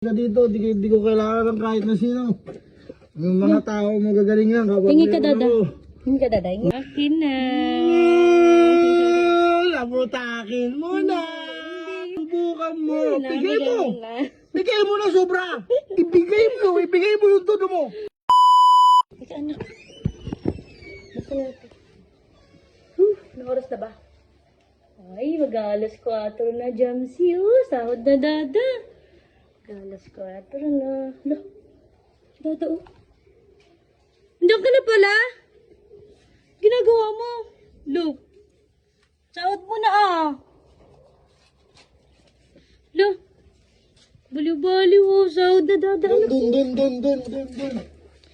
Dito, di ko kailangan ng kahit na sino. Yung mga tao magagaling yan. Hingi ka, dada. Hingi ka, dada. Akin na. Labutakin mo na. Subukan mo. Bigay mo. Bigay mo na sobra. Ibigay mo yung todo mo. Ika, anak. Basta natin. Anong oras na ba? Ay, mag-alas 4 na, Jamsi. Sahod na, dada. Mag-alas 4 na. Hala, dada, Nandiyan ka na pala? Ginagawa mo? Look. Sahod mo na, Look. Baliw-baliw, sahod na, dada. Dun.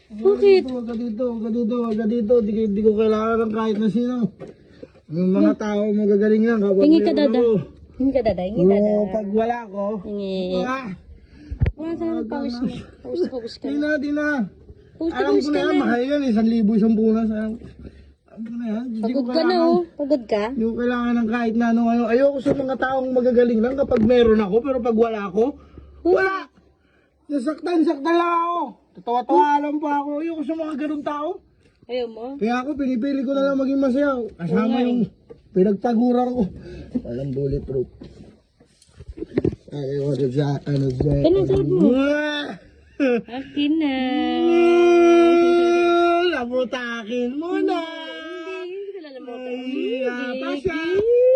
Bakit? Wag dito. Di ko kailangan ng kahit na sino. Yung mga tao magagaling yan. Hingi ka, dada. Hingi ka, dada. Hingi, dada. Pag wala ko. Hingi. Wala sa pawis mo. Pawis ka. Di na. Pawis Alam ko na yan, mahal yan. 1,000 isang bunas. Alam ko na yan. Pagod ka na, Pagod ka? Hindi ko kailangan ng kahit na ano. Ayoko sa mga taong magagaling lang kapag meron ako. Pero pag wala ako, wala. Nasaktan lang ako. Tatawa-tawa lang pa ako. Ayoko sa mga ganun tao. Ayaw mo? Kaya ako, pinipili ko na lang maging masaya. Kasama yung pinagtaguran ko. Walang bulletproof. Ay, what is that? Pinasahod mo. Akin na. Labutakin mo na. Hindi ko lalamutan. Tasha,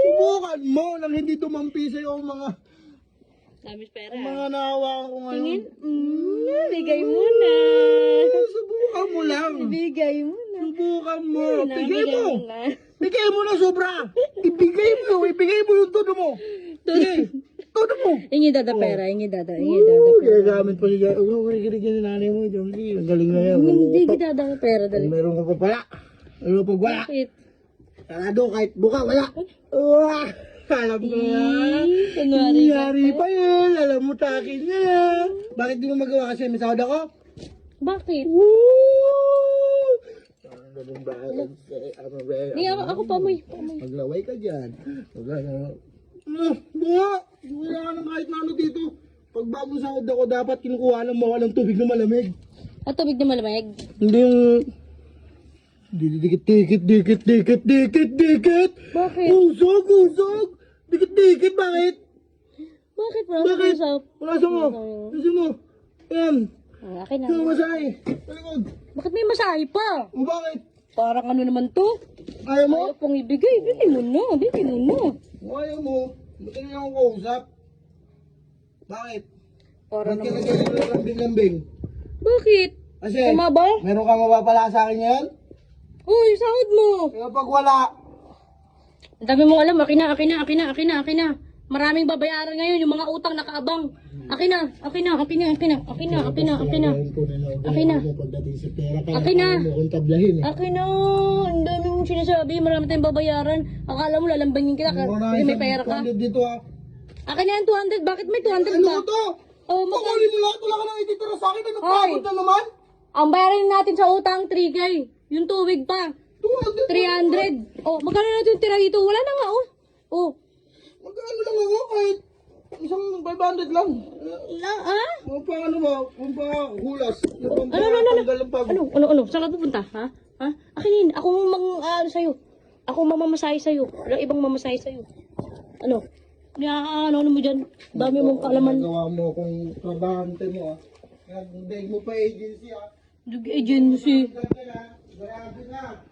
subukan mo nang hindi tumampi sa'yo ang mga Damis pera. mga nahawakan ko ngayon. Tingin? Bigay mo na. Subukan mo lang. Bigay mo na. Subukan mo. Bigay Bigay mo. mo na. Bigay mo na sobra. Ibigay mo yung todo mo. Sige, todo mo. Ingi dada pera, ingi dada pera. Gagamit pa siya. Kinikilig yan nanay mo. Jamsi, ang galing na yan. Hindi kita dada pera, dali. Meron ka pa pala. Ano pag wala? Bakit? Sarado kahit buka, wala. Alam ko yan. Kunwari ka. Nangyari pa yun. Alam mo, takin niya yan. Bakit di mo magawa kasi may sahod ako? Bakit? Hindi, ako pamoy. Maglaway ka dyan. Buka! Wala ka ng kahit na ano dito. Pag bagong sahod ako, dapat kinukuha ng mga ng tubig na malamig. At tubig na malamig. Hindi yung... Dikit. Bakit? Usog. Dikit, bakit? Bakit bro? Bakit? Usap. Wala sa mo. Kasi mo. Yan. Akin na. Yung masahe. Talikod. Bakit may masahe pa? O bakit? Parang ano naman to? Ayaw mo? Ayaw pong ibigay. Bigay mo na. O ayaw mo. Ba't hindi ako kausap? Bakit? Parang Ba't ka naman. nagkaroon ng lambing-lambing? Bakit? Kasi, Tumaba? meron kang mapapala sa akin yan? Uy, sahod mo. Kaya pag wala, Ang dami mong alam. Akin na. Maraming babayaran ngayon. Yung mga utang nakaabang. Akin na. Akin na. Akin na. Pagdating sa pera, Akin na. mo kong tablahin eh. Akin na. Ang dami mong sinasabi. Marami tayong babayaran. Akala mo lalambangin kita kasi may pera ka. Dito ah. Akin na yan 200. Bakit may 200 Ano ba? ko to? Oh, Pakunin mo lahat, wala ka nang ititira sa akin. Ano pagod na naman? Ang bayarin natin sa utang 3K. Yung tuwig pa. 300. Oh, magkano na ito yung tira dito? Wala na nga, Oh. Magkano lang ako kahit isang 500 lang. Kung pa ano ba? Kung pa hulas. Yung pang tanggal ng pagod. Ano? Saan ka pupunta, ha? Akinin. Ako sa'yo. Ako mamamasahe sa'yo. Walang ibang mamasahe sa'yo. Ano? Ano mo dyan? Dami mong kaalaman. Nagawa mo kung trabahante mo ah. Nag-beg mo pa agency ah. Agency. Grabe na.